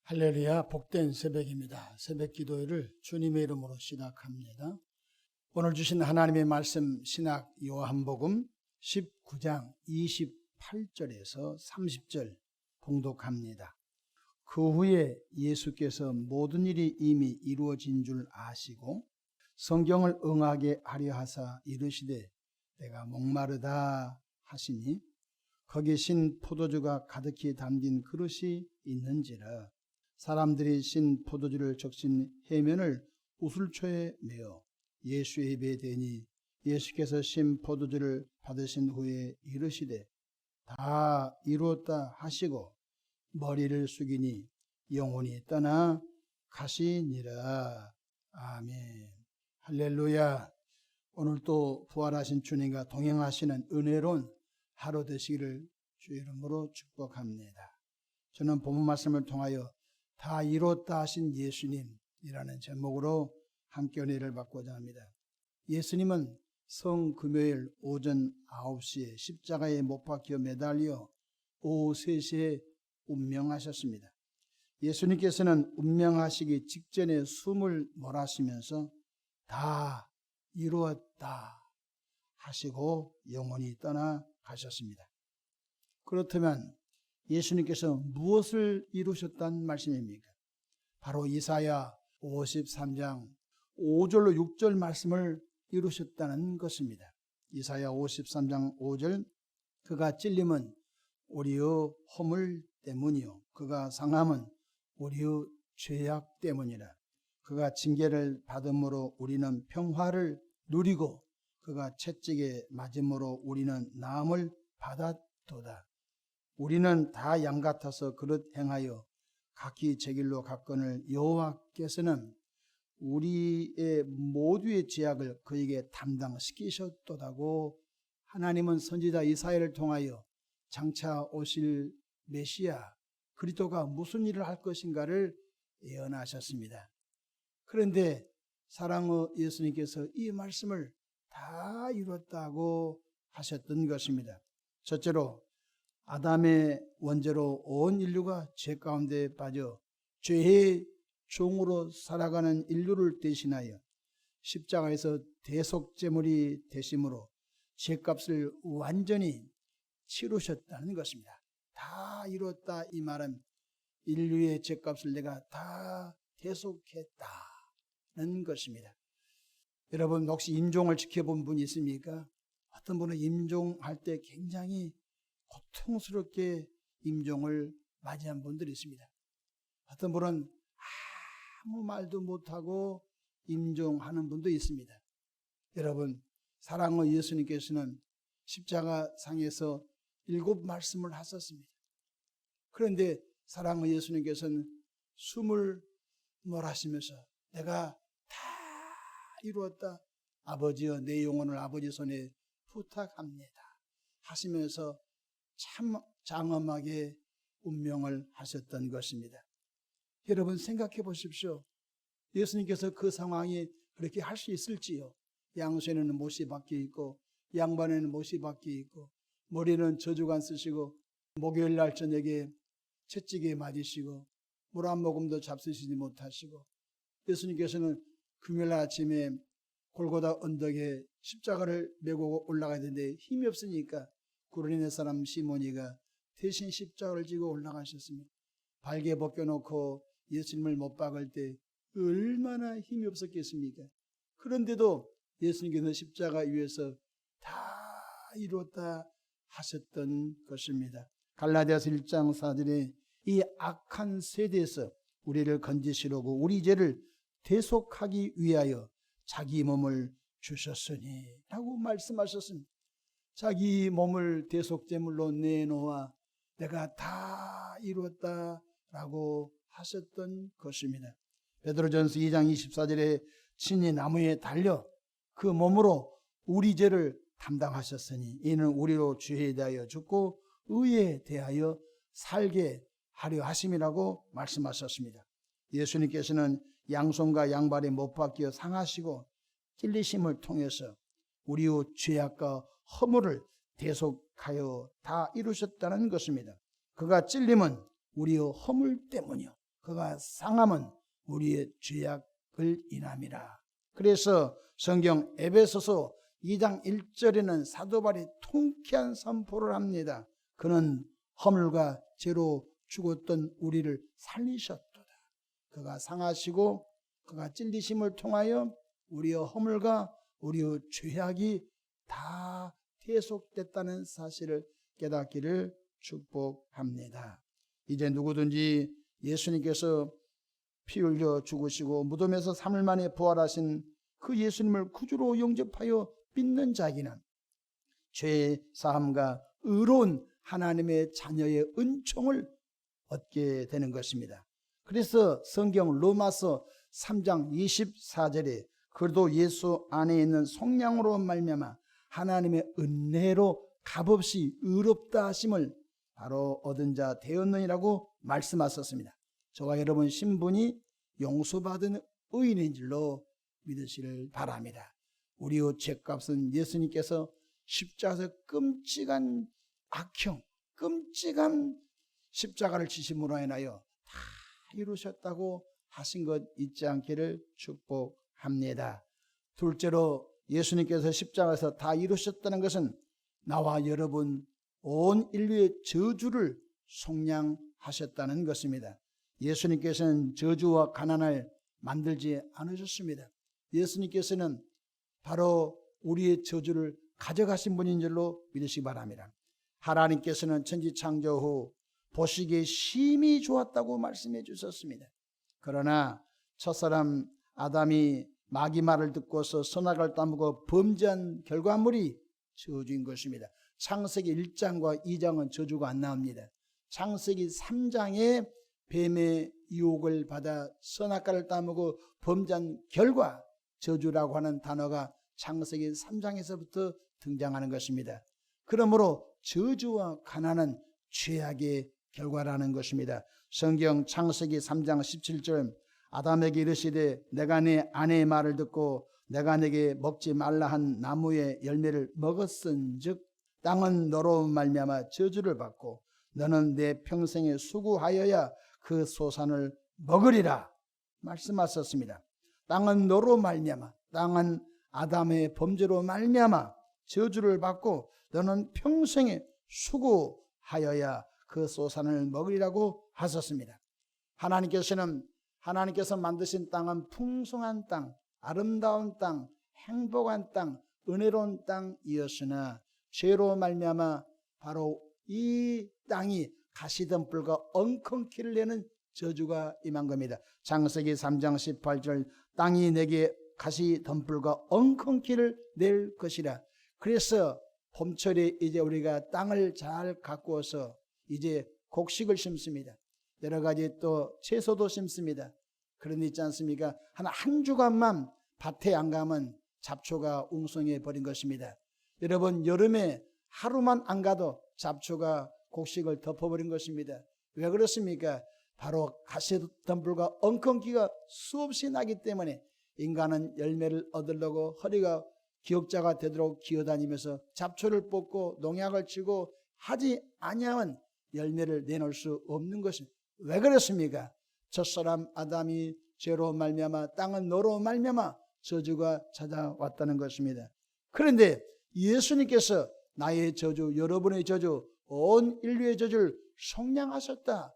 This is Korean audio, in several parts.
할렐루야, 복된 새벽입니다. 새벽 기도회를 주님의 이름으로 시작합니다. 오늘 주신 하나님의 말씀 신약 요한복음 19장 28절에서 30절 봉독합니다. 그 후에 예수께서 모든 일이 이미 이루어진 줄 아시고 성경을 응하게 하려 하사 이르시되 내가 목마르다 하시니 거기 신 포도주가 가득히 담긴 그릇이 있는지라. 사람들이 신 포도주를 적신 해면을 우슬초에 메어 예수의 입에 대니 예수께서 신 포도주를 받으신 후에 이르시되 다 이루었다 하시고 머리를 숙이니 영혼이 떠나 가시니라. 아멘. 할렐루야. 오늘 또 부활하신 주님과 동행하시는 은혜로운 하루 되시기를 주의 이름으로 축복합니다. 저는 본문 말씀을 통하여 다 이뤘다 하신 예수님이라는 제목으로 함께 은혜를 받고자 합니다. 예수님은 성금요일 오전 9시에 십자가에 못 박혀 매달려 오후 3시에 운명하셨습니다. 예수님께서는 운명하시기 직전에 숨을 몰아쉬면서 다 이루었다 하시고 영원히 떠나가셨습니다. 그렇다면 예수님께서 무엇을 이루셨다는 말씀입니까? 바로 이사야 53장 5절로 6절 말씀을 이루셨다는 것입니다. 이사야 53장 5절 그가 찔림은 우리의 허물 때문이요 그가 상함은 우리의 죄악 때문이라. 그가 징계를 받음으로 우리는 평화를 누리고 그가 채찍에 맞음으로 우리는 나음을 받았도다. 우리는 다 양 같아서 그릇 행하여 각기 제 길로 갔거늘 여호와께서는 우리의 모두의 죄악을 그에게 담당시키셨도다고. 하나님은 선지자 이사야를 통하여 장차 오실 메시아 그리스도가 무슨 일을 할 것인가를 예언하셨습니다. 그런데 사랑의 예수님께서 이 말씀을 다 이뤘다고 하셨던 것입니다. 첫째로 아담의 원죄로 온 인류가 죄 가운데 빠져 죄의 종으로 살아가는 인류를 대신하여 십자가에서 대속제물이 되심으로 죄값을 완전히 치르셨다는 것입니다. 다 이뤘다 이 말은 인류의 죄값을 내가 다 대속했다는 것입니다. 여러분 혹시 임종을 지켜본 분이 있습니까? 어떤 분은 임종할 때 굉장히 고통스럽게 임종을 맞이한 분들이 있습니다. 어떤 분은 아무 말도 못하고 임종하는 분도 있습니다. 여러분 사랑의 예수님께서는 십자가 상에서 7 말씀을 하셨습니다. 그런데 사랑의 예수님께서는 숨을 몰아쉬면서 내가 다 이루었다. 아버지여 내 영혼을 아버지 손에 부탁합니다 하시면서 참 장엄하게 운명을 하셨던 것입니다. 여러분 생각해 보십시오. 예수님께서 그 상황이 그렇게 할 수 있을지요? 양손에는 못이 박혀 있고 양반에는 못이 박혀 있고 머리는 저주관 쓰시고 목요일 날 저녁에 채찍에 맞으시고 물 한 모금도 잡수시지 못하시고 예수님께서는 금요일 아침에 골고다 언덕에 십자가를 메고 올라가야 되는데 힘이 없으니까 구레네 사람 시몬이가 대신 십자가를 지고 올라가셨습니다. 발개 벗겨놓고 예수님을 못 박을 때 얼마나 힘이 없었겠습니까? 그런데도 예수님께서 십자가 위에서 다 이뤘다 하셨던 것입니다. 갈라디아서 1장 4절에 이 악한 세대에서 우리를 건지시려고 우리 죄를 대속하기 위하여 자기 몸을 주셨으니 라고 말씀하셨습니다. 자기 몸을 대속제물로 내놓아 내가 다 이루었다 라고 하셨던 것입니다. 베드로전서 2장 24절에 친히 나무에 달려 그 몸으로 우리 죄를 담당하셨으니 이는 우리로 죄에 대하여 죽고 의에 대하여 살게 하려 하심이라고 말씀하셨습니다. 예수님께서는 양손과 양발에 못 박혀 상하시고 찔리심을 통해서 우리의 죄악과 허물을 대속하여 다 이루셨다는 것입니다. 그가 찔림은 우리의 허물 때문이요 그가 상함은 우리의 죄악을 인함이라. 그래서 성경 에베소서 2장 1절에는 사도 바울이 통쾌한 선포를 합니다. 그는 허물과 죄로 죽었던 우리를 살리셨도다. 그가 상하시고 그가 찔리심을 통하여 우리의 허물과 우리의 죄악이 다 대속됐다는 사실을 깨닫기를 축복합니다. 이제 누구든지 예수님께서 피 흘려 죽으시고 무덤에서 3일 만에 부활하신 그 예수님을 구주로 영접하여 믿는 자에게는 죄 사함과 의로운 하나님의 자녀의 은총을 얻게 되는 것입니다. 그래서 성경 로마서 3장 24절에 그래도 예수 안에 있는 속량으로 말미암아 하나님의 은혜로 값없이 의롭다 하심을 바로 얻은 자 되었느니라고 말씀하셨습니다. 저와 여러분 신분이 용서받은 의인인 줄로 믿으시길 바랍니다. 우리의 죄값은 예수님께서 십자가에서 끔찍한 악형, 끔찍한 십자가를 지심으로 인하여 다 이루셨다고 하신 것 잊지 않기를 축복합니다. 둘째로 예수님께서 십자가에서 다 이루셨다는 것은 나와 여러분 온 인류의 저주를 속량하셨다는 것입니다. 예수님께서는 저주와 가난을 만들지 않으셨습니다. 예수님께서는 바로 우리의 저주를 가져가신 분인 줄로 믿으시기 바랍니다. 하나님께서는 천지 창조 후 보시기에 심히 좋았다고 말씀해 주셨습니다. 그러나 첫사람 아담이 마귀 말을 듣고서 선악을 따먹어 범죄한 결과물이 저주인 것입니다. 창세기 1장과 2장은 저주가 안 나옵니다. 창세기 3장에 뱀의 유혹을 받아 선악과를 따먹어 범죄한 결과 저주라고 하는 단어가 창세기 3장에서부터 등장하는 것입니다. 그러므로 저주와 가난은 죄악의 결과라는 것입니다. 성경 창세기 3장 17절 아담에게 이르시되 내가 네 아내의 말을 듣고 내가 내게 먹지 말라 한 나무의 열매를 먹었은즉 땅은 너로 말미암아 저주를 받고 너는 내 평생에 수고하여야 그 소산을 먹으리라 말씀하셨습니다. 땅은 너로 말미암아, 땅은 아담의 범죄로 말미암아 저주를 받고 너는 평생에 수고하여야 그 소산을 먹으리라고 하셨습니다. 하나님께서 만드신 땅은 풍성한 땅, 아름다운 땅, 행복한 땅, 은혜로운 땅이었으나 죄로 말미암아 바로 이 땅이 가시덤불과 엉겅퀴를 내는 저주가 임한 겁니다. 창세기 3장 18절 땅이 내게 가시덤불과 엉겅퀴를 낼 것이라. 그래서 봄철에 이제 우리가 땅을 잘 가꾸어서 이제 곡식을 심습니다. 여러 가지 또 채소도 심습니다. 그런 데 있지 않습니까? 한 주간만 밭에 안 가면 잡초가 웅성해 버린 것입니다. 여러분 여름에 하루만 안 가도 잡초가 곡식을 덮어버린 것입니다. 왜 그렇습니까? 바로 가시덤불과 엉겅퀴가 수없이 나기 때문에 인간은 열매를 얻으려고 허리가 기역자가 되도록 기어다니면서 잡초를 뽑고 농약을 치고 하지 아니하면 열매를 내놓을 수 없는 것입니다. 왜 그렇습니까? 첫사람 아담이 죄로 말미암아 땅은 너로 말미암아 저주가 찾아왔다는 것입니다. 그런데 예수님께서 나의 저주, 여러분의 저주, 온 인류의 저주를 속량하셨다.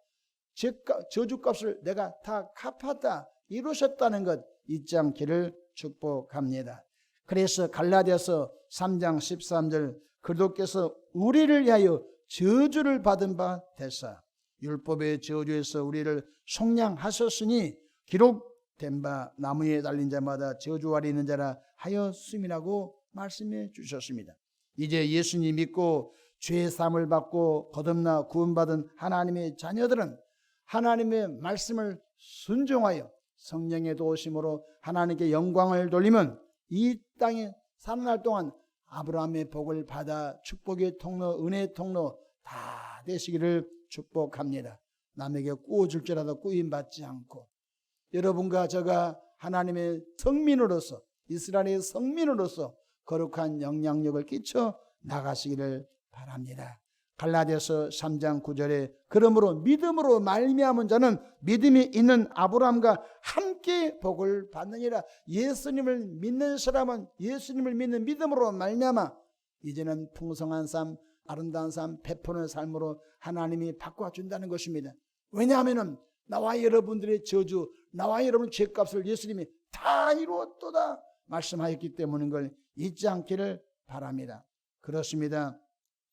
저주값을 내가 다 갚았다. 이루셨다는 것 잊지 않기를 축복합니다. 그래서 갈라디아서 3장 13절 그리스도께서 우리를 위하여 저주를 받은 바 되사 율법의 저주에서 우리를 속량하셨으니 기록된 바 나무에 달린 자마다 저주 아래 있는 자라 하였음이라고 말씀해 주셨습니다. 이제 예수님 믿고 죄 사함을 받고 거듭나 구원받은 하나님의 자녀들은 하나님의 말씀을 순종하여 성령의 도우심으로 하나님께 영광을 돌리면 이 땅에 사는 날 동안 아브라함의 복을 받아 축복의 통로, 은혜의 통로 다 되시기를 축복합니다. 남에게 꾸어줄지라도 꾸임받지 않고 여러분과 저가 하나님의 성민으로서 이스라엘의 성민으로서 거룩한 영향력을 끼쳐 나가시기를 바랍니다. 갈라디아서 3장 9절에 그러므로 믿음으로 말미암은 자는 믿음이 있는 아브라함과 함께 복을 받느니라. 예수님을 믿는 사람은 예수님을 믿는 믿음으로 말미암아 이제는 풍성한 삶, 아름다운 삶, 베푸는 삶으로 하나님이 바꿔준다는 것입니다. 왜냐하면 나와 여러분들의 저주, 나와 여러분의 죄값을 예수님이 다 이루었도다 말씀하였기 때문인 걸 잊지 않기를 바랍니다. 그렇습니다.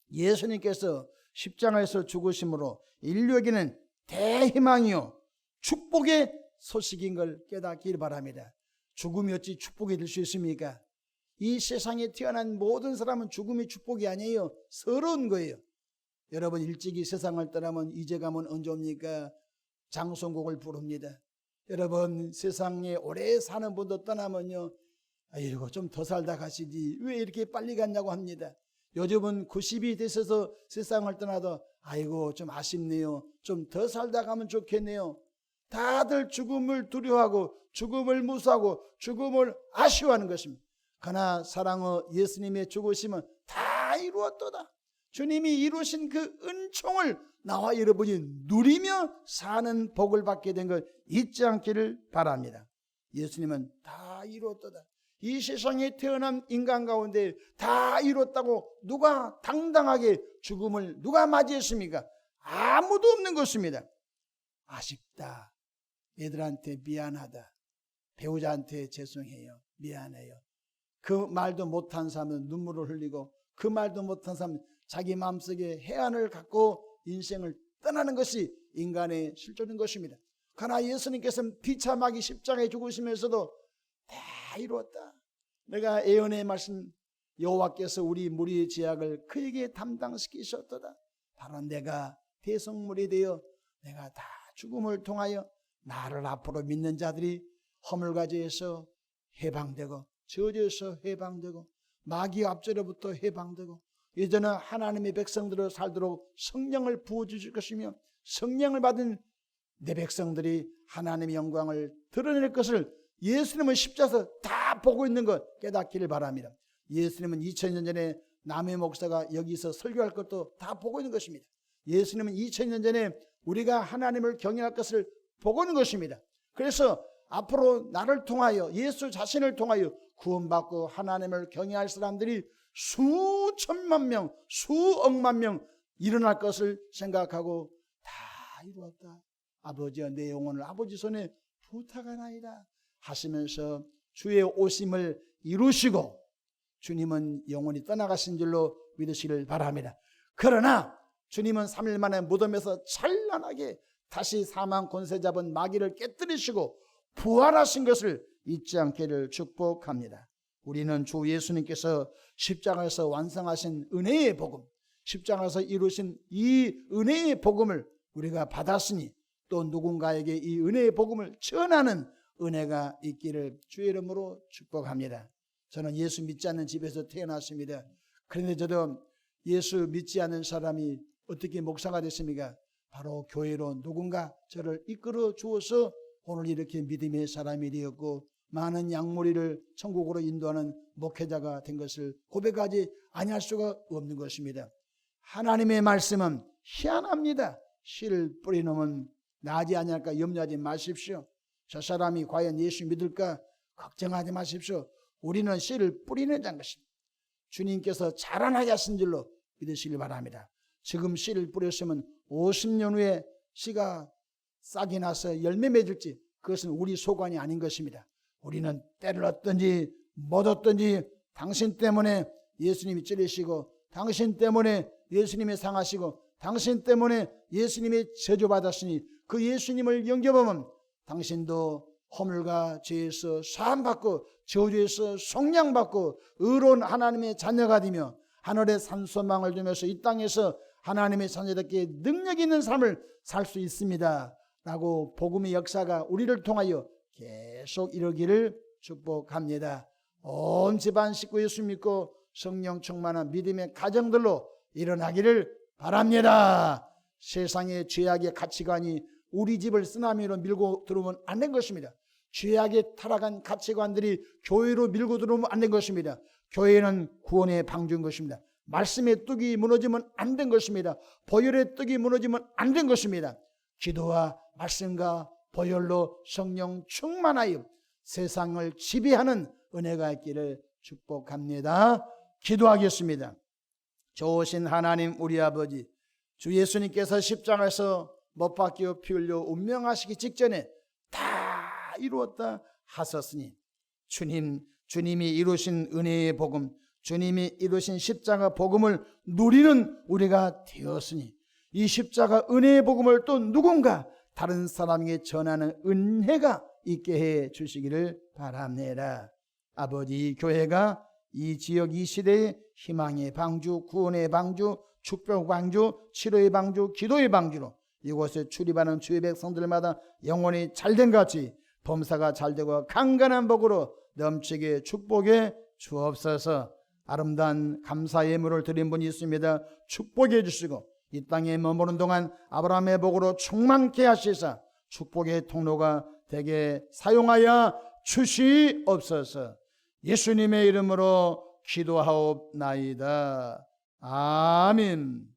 예수님께서 십자가에서 죽으심으로 인류에게는 대희망이요 축복의 소식인 걸 깨닫기를 바랍니다. 죽음이 어찌 축복이 될 수 있습니까? 이 세상에 태어난 모든 사람은 죽음이 축복이 아니에요. 서러운 거예요. 여러분 일찍이 세상을 떠나면 이제 가면 언제 옵니까? 장송곡을 부릅니다. 여러분 세상에 오래 사는 분도 떠나면요, 아이고 좀 더 살다 가시지 왜 이렇게 빨리 갔냐고 합니다. 요즘은 90이 되셔서 세상을 떠나도 아이고 좀 아쉽네요, 좀 더 살다 가면 좋겠네요. 다들 죽음을 두려워하고 죽음을 무서워하고 죽음을 아쉬워하는 것입니다. 그러나 사랑의 예수님의 죽으심은 다 이루었도다. 주님이 이루신 그 은총을 나와 여러분이 누리며 사는 복을 받게 된 걸 잊지 않기를 바랍니다. 예수님은 다 이루었도다. 이 세상에 태어난 인간 가운데 다 이뤘다고 누가 당당하게 죽음을 누가 맞이했습니까? 아무도 없는 것입니다. 아쉽다, 애들한테 미안하다, 배우자한테 죄송해요, 미안해요, 그 말도 못한 사람은 눈물을 흘리고 그 말도 못한 사람은 자기 마음속에 해안을 갖고 인생을 떠나는 것이 인간의 실존인 것입니다. 그러나 예수님께서는 비참하게 십자가에 죽으시면서도 다 이루었다. 내가 예언의 말씀, 여호와께서 우리 무리의 죄악을 그에게 담당시키셨도다. 바로 내가 대속물이 되어 내가 다 죽음을 통하여 나를 앞으로 믿는 자들이 허물과죄에서 해방되고 저주에서 해방되고 마귀 압제로부터 해방되고 이제는 하나님의 백성들을 살도록 성령을 부어주실 것이며 성령을 받은 내 백성들이 하나님의 영광을 드러낼 것을 예수님은 십자가에서 다 보고 있는 것 깨닫기를 바랍니다. 예수님은 2000년 전에 남의 목사가 여기서 설교할 것도 다 보고 있는 것입니다. 예수님은 2000년 전에 우리가 하나님을 경외할 것을 보고 있는 것입니다. 그래서 앞으로 나를 통하여 예수 자신을 통하여 구원받고 하나님을 경외할 사람들이 수천만 명, 수억만 명 일어날 것을 생각하고 다 이루었다. 아버지여 내 영혼을 아버지 손에 부탁하나이다 하시면서 주의 오심을 이루시고 주님은 영원히 떠나가신 줄로 믿으시길 바랍니다. 그러나 주님은 3일 만에 무덤에서 찬란하게 다시 사망 권세 잡은 마귀를 깨뜨리시고 부활하신 것을 잊지 않기를 축복합니다. 우리는 주 예수님께서 십자가에서 완성하신 은혜의 복음, 십자가에서 이루신 이 은혜의 복음을 우리가 받았으니 또 누군가에게 이 은혜의 복음을 전하는 은혜가 있기를 주의 이름으로 축복합니다. 저는 예수 믿지 않는 집에서 태어났습니다. 그런데 저도 예수 믿지 않는 사람이 어떻게 목사가 됐습니까? 바로 교회로 누군가 저를 이끌어 주어서 오늘 이렇게 믿음의 사람이 되었고 많은 양무리를 천국으로 인도하는 목회자가 된 것을 고백하지 아니할 수가 없는 것입니다. 하나님의 말씀은 희한합니다. 씨를 뿌리놓으면 나지 아니할까 염려하지 마십시오. 저 사람이 과연 예수 믿을까 걱정하지 마십시오. 우리는 씨를 뿌리는 자인 것입니다. 주님께서 자라나게 하신 줄로 믿으시길 바랍니다. 지금 씨를 뿌렸으면 50년 후에 씨가 싹이 나서 열매 맺을지 그것은 우리 소관이 아닌 것입니다. 우리는 때를 얻든지 못 얻든지 당신 때문에 예수님이 찔리시고 당신 때문에 예수님이 상하시고 당신 때문에 예수님이 저주받았으니 그 예수님을 영접하면 당신도 허물과 죄에서 사함받고 저주에서 속량받고 의로운 하나님의 자녀가 되며 하늘의 산소망을 두면서 이 땅에서 하나님의 자녀답게 능력 있는 삶을 살 수 있습니다 라고 복음의 역사가 우리를 통하여 계속 이루기를 축복합니다. 온 집안 식구 예수 믿고 성령 충만한 믿음의 가정들로 일어나기를 바랍니다. 세상의 죄악의 가치관이 우리 집을 쓰나미로 밀고 들어오면 안 된 것입니다. 죄악에 타락한 가치관들이 교회로 밀고 들어오면 안 된 것입니다. 교회는 구원의 방주인 것입니다. 말씀의 떡이 무너지면 안 된 것입니다. 보혈의 떡이 무너지면 안 된 것입니다. 기도와 말씀과 보혈로 성령 충만하여 세상을 지배하는 은혜가 있기를 축복합니다. 기도하겠습니다. 좋으신 하나님 우리 아버지, 주 예수님께서 십자가에서 못 박혀 피 흘려 운명하시기 직전에 다 이루었다 하셨으니 주님이 이루신 은혜의 복음, 주님이 이루신 십자가 복음을 누리는 우리가 되었으니 이 십자가 은혜의 복음을 또 누군가 다른 사람에게 전하는 은혜가 있게 해 주시기를 바랍니다. 아버지, 교회가 이 지역 이 시대의 희망의 방주, 구원의 방주, 축복의 방주, 치료의 방주, 기도의 방주로 이곳에 출입하는 주의 백성들마다 영혼이 잘된 같이 범사가 잘되고 강건한 복으로 넘치게 축복해 주옵소서. 아름다운 감사 예물을 드린 분이 있습니다. 축복해 주시고 이 땅에 머무는 동안 아브라함의 복으로 충만케 하시사 축복의 통로가 되게 사용하여 주시옵소서. 예수님의 이름으로 기도하옵나이다. 아멘.